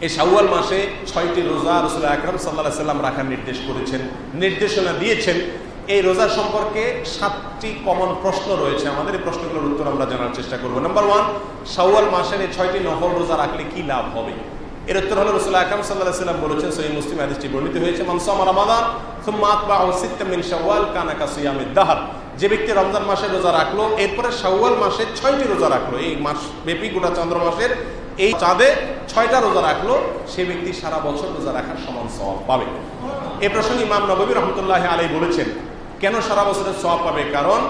এই শাওয়াল মাসে 6টি রোজা রাসূল আকরাম সাল্লাল্লাহু আলাইহি ওয়াসাল্লাম রাখার নির্দেশ করেছেন, নির্দেশনা দিয়েছেন। এই রোজা সম্পর্কে 7টি কমন প্রশ্ন রয়েছে, আমাদের এই প্রশ্নগুলোর উত্তর আমরা জানার চেষ্টা করব। নাম্বার 1, শাওয়াল মাসের এই 6টি নফল রোজা রাখলে কি লাভ হবে? এর উত্তর হলো রাসূল আকরাম সাল্লাল্লাহু আলাইহি ওয়াসাল্লাম বলেছেন, সহিহ মুসলিম হাদিসটি বর্ণিত হয়েছে, মান সামা রমাদান সুম্মা আতবাহু সিত্তাম মিন শাওয়াল কানা কাসিয়ামিদ দাহর। যে ব্যক্তি রমজান মাসে রোজা রাখলো, এরপরে শাওয়াল মাসে 6টি রোজা রাখলো, এই মাস ব্যাপী গোটা চন্দ্র মাসের এই চাঁদে 6টা রোজা রাখলো, সে ব্যক্তি সারা বছর রোজা রাখার সমান সওয়াব পাবে। এই প্রসঙ্গে ইমাম নববী রাহমাতুল্লাহি আলাইহি বলেছেন, কেন সারা বছরের সওয়াব পাবে? কারণ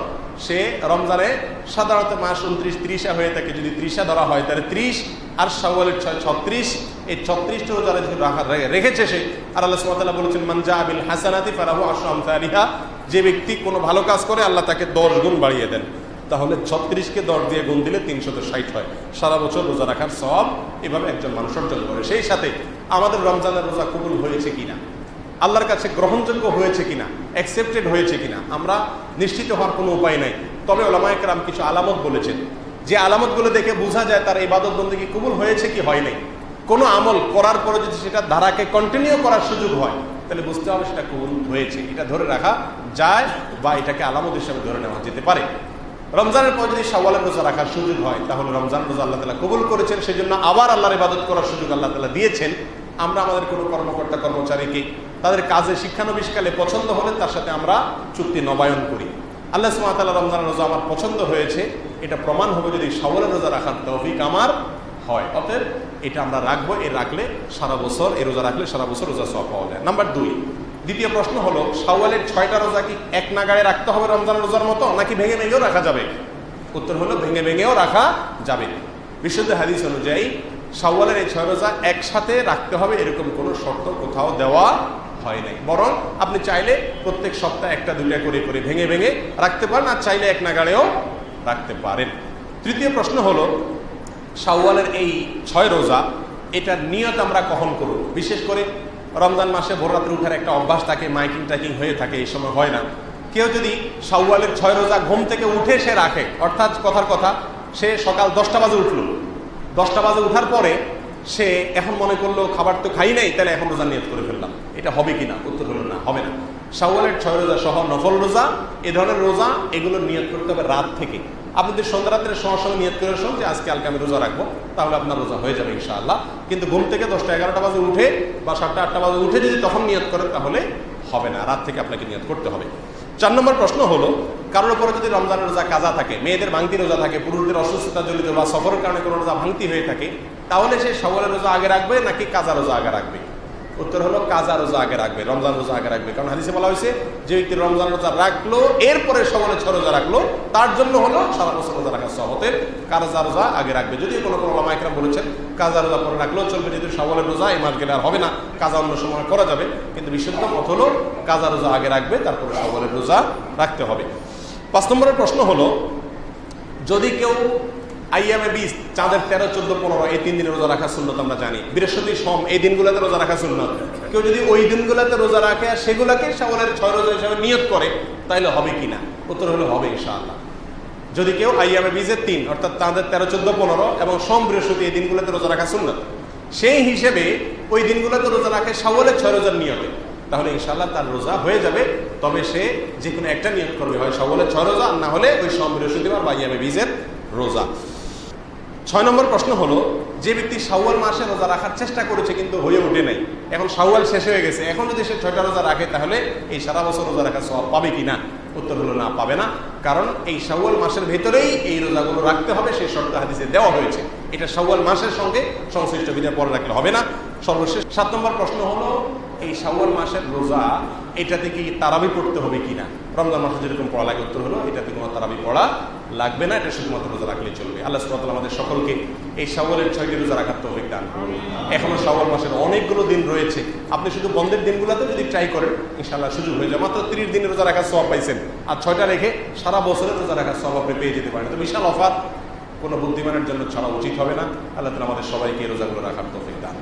সে রমজানে সাধারণত মাস 29-30 হয়ে থাকে, যদি 30 ধরা হয় তাহলে 30, আর শাওয়ালের 36, এই 36টা রোজা রেখেছে সে। আর আল্লাহ সুবহানাহু ওয়া তাআলা বলেছেন, মান জাআ বিল হাসানাতি ফালাহু আশরু আমসালিহা, যে ব্যক্তি কোনো ভালো কাজ করে আল্লাহ তাকে 10 গুণ বাড়িয়ে দেন। তাহলে 36কে 10 দিয়ে গুণ দিলে 360 হয়। সারা বছর রোজা রাখার সওয়াব এভাবে একজন মানুষ অর্জন করে। সেই সাথে আমাদের রমজানের রোজা কবুল হয়েছে কিনা, আল্লাহর কাছে গ্রহণযোগ্য হয়েছে কিনা, অ্যাকসেপ্টেড হয়েছে কিনা, আমরা নিশ্চিত হওয়ার কোনো উপায় নাই। তবে উলামায়ে কেরাম কিছু আলামত বলেছেন, যে আলামতগুলো দেখে বোঝা যায় তার ইবাদত বন্দেগী কবুল হয়েছে কি হয় নাই। কোনো আমল করার পরে যদি সেটা ধারাকে কন্টিনিউ করার সুযোগ হয়, তাহলে বুঝতে হবে সেটা কবুল হয়েছে। এটা ধরে রাখা যায় বা এটাকে আলামত হিসেবে ধরে নেওয়া যেতে পারে। রমজানের পর যদি শাওয়ালের রোজা রাখার সুযোগ হয়, তাহলে রমজান রোজা আল্লাহ তাআলা কবুল করেছেন, সেজন্য আবার আল্লাহর ইবাদত করার সুযোগ আল্লাহ তাআলা দিয়েছেন। আমরা আমাদের কোনো কর্মকর্তা কর্মচারীকে তাদের কাজে শিক্ষানবিশকালে পছন্দ হলে তার সাথে আমরা চুক্তি নবায়ন করি। আল্লাহ সুবহানাহু ওয়া তাআলা রমজানের রোজা আমার পছন্দ হয়েছে, এটা প্রমাণ হবে যদি শাওয়ালের রোজা রাখার তৌফিক আমার হয়। অতএব এটা আমরা রাখবো, রাখলে সারা বছর, এই রোজা রাখলে সারা বছর রোজা সওয়াব পাওয়া যায়। নাম্বার 2, দ্বিতীয় প্রশ্ন হলো, শাওয়ালের 6টা রোজা কি এক নাগাড়ে রাখতে হবে রমজানের রোজার মতো, নাকি ভেঙে ভেঙেও রাখা যাবে? উত্তর হলো ভেঙে ভেঙেও রাখা যাবে। বিশুদ্ধ হাদিস অনুযায়ী শাওয়ালের এই 6 রোজা একসাথে রাখতে হবে এরকম কোনো শর্ত কোথাও দেওয়া হয় নাই। বরং আপনি চাইলে প্রত্যেক সপ্তাহে 1-2টা করে করে ভেঙে ভেঙে রাখতে পারেন, আর চাইলে এক নাগাড়েও রাখতে পারেন। তৃতীয় প্রশ্ন হলো, শাওয়ালের এই 6 রোজা এটার নিয়ত আমরা কখন করব? বিশেষ করে রমজান মাসে ভোর রাত্রে উঠার একটা অভ্যাস থাকে, মাইকিং টাইকিং হয়ে থাকে, এই সময় হয় না। কেউ যদি শাওয়ালের 6 রোজা ঘুম থেকে উঠে সে রাখে, অর্থাৎ কথার কথা সে সকাল 10টা বাজে উঠলো, 10টা বাজে উঠার পরে সে এখন মনে করলো খাবার তো খাই নাই, তাহলে এখন রোজা নিয়ত করে ফেললাম, এটা হবে কিনা? উত্তর হলো না, হবে না। শাওয়ালের 6 রোজা সহ নফল রোজা, এ ধরনের রোজা এগুলো নিয়ত করতে হবে রাত থেকে। আপনি যদি সন্ধ্যা রাত্রে সঙ্গে নিয়ত করে আসুন যে আজকে কালকে আমি রোজা রাখবো, তাহলে আপনার রোজা হয়ে যাবে ইনশাআল্লাহ। কিন্তু ঘুম থেকে 10টা-11টা বাজে উঠে বা 7টা-8টা বাজে উঠে যদি তখন নিয়ত করেন তাহলে হবে না, রাত থেকে আপনাকে নিয়ত করতে হবে। 4 নম্বর প্রশ্ন হলো, কারোর উপরে যদি রমজানের রোজা কাজা থাকে, মেয়েদের ভাঙতি রোজা থাকে, পুরুষদের অসুস্থতা জড়িত বা সফরের কারণে কোনো রোজা ভাঙতি হয়ে থাকে, তাহলে সে শাওয়ালের রোজা আগে রাখবে নাকি কাজা রোজা আগে রাখবে? উত্তর হলো কাজা রোজা আগে রাখবে, রমজান রোজা আগে রাখবে। কারণ হাদিসে বলা হয়েছে, যে ব্যক্তি রমজান রোজা রাখলো এরপরে শাওয়ালের 6 রোজা রাখলো, তার জন্য হলো সারা বছর রোজা রাখার সওয়াব। কাজা রোজা আগে রাখবে। যদিও কোনো উলামায়ে কেরাম বলেছেন কাজা রোজা পরে রাখলেও চলবে, যেহেতু শাওয়ালের রোজা এই মাস গেলে আর হবে না, কাজা অন্য সময় করা যাবে। কিন্তু বিশুদ্ধ মত হলো কাজা রোজা আগে রাখবে, তারপরে শাওয়ালের রোজা রাখতে হবে। 5 নম্বরের প্রশ্ন হলো, যদি কেউ আইয়ামে 20, চাঁদের 13, 14, 15 এই 3 দিনে রোজা রাখা সুন্নত আমরা জানি, বৃহস্পতি, সোম এই দিনগুলোতে রোজা রাখা সুন্নত, কেউ যদি ওই দিনগুলোতে রোজা রাখে আর সেগুলোকে শাওয়ালের 6 রোজা হিসেবে নিয়ত করে, তাহলে হবে কিনা? উত্তর হলো হবে ইনশাআল্লাহ। যদি কেউ আইয়ামে 20-এর 3 অর্থাৎ চাঁদের 13, 14, 15 এবং সোম, বৃহস্পতি এই দিনগুলোতে রোজা রাখা সুন্নত, সেই হিসেবে ওই দিনগুলোতে রোজা রাখে শাওয়ালের 6 রোজার নিয়তে, তাহলে ইনশাআল্লাহ তার রোজা হয়ে যাবে। তবে সে যে কোনো একটা নিয়ত করবে, হয় শাওয়ালের 6 রোজা, আর না হলে ওই সোম, বৃহস্পতিবার বা আইয়ামে 20-এর রোজা। 6 নম্বর প্রশ্ন হলো, যে ব্যক্তি শাওয়াল মাসে রোজা রাখার চেষ্টা করেছে কিন্তু হয়ে ওঠে নাই, এখন শাওয়াল শেষ হয়ে গেছে, এখন যদি সে 6টা রোজা রাখে তাহলে এই সারা বছর রোজা রাখার সওয়াব পাবে কিনা? উত্তর হলো না, পাবে না। কারণ এই শাওয়াল মাসের ভেতরেই এই রোজাগুলো রাখতে হবে, সেই শর্ত হাদিসে দেওয়া হয়েছে। এটা শাওয়াল মাসের সঙ্গে সংশ্লিষ্ট বিধায় পরে রাখলে হবে না। সর্বশেষ 7 নম্বর প্রশ্ন হলো, এই শাওয়াল মাসের রোজা এটাতে কি তারাবি পড়তে হবে কিনা? রমজান মাসে যেরকম পড়া লাগে, উত্তর হলো এটাতে কোনো তারাবি পড়া লাগবে না, এটা শুধুমাত্র রোজা রাখলেই চলবে। আল্লাহ সুবহানাহু ওয়া তাআলা আমাদের সকলকে এই শাওয়ালের 6টি রোজা রাখার তৌফিক দান করুন। এখনো শাওয়াল মাসের অনেকগুলো দিন রয়েছে, আপনি শুধু বন্ধের দিনগুলোতে যদি ট্রাই করেন ইনশাআল্লাহ সুযোগ হয়ে যায়। মাত্র 30 দিনের রোজা রাখার সওয়াব পাইছেন, আর 6টা রেখে সারা বছরের রোজা রাখার সওয়াব আপনি পেয়ে যেতে পারেন। তো বিশাল অফার, কোনো বুদ্ধিমানের জন্য ছাড়া উচিত হবে না। আল্লাহ তাআলা আমাদের সবাইকে এই রোজাগুলো রাখার তৌফিক দান।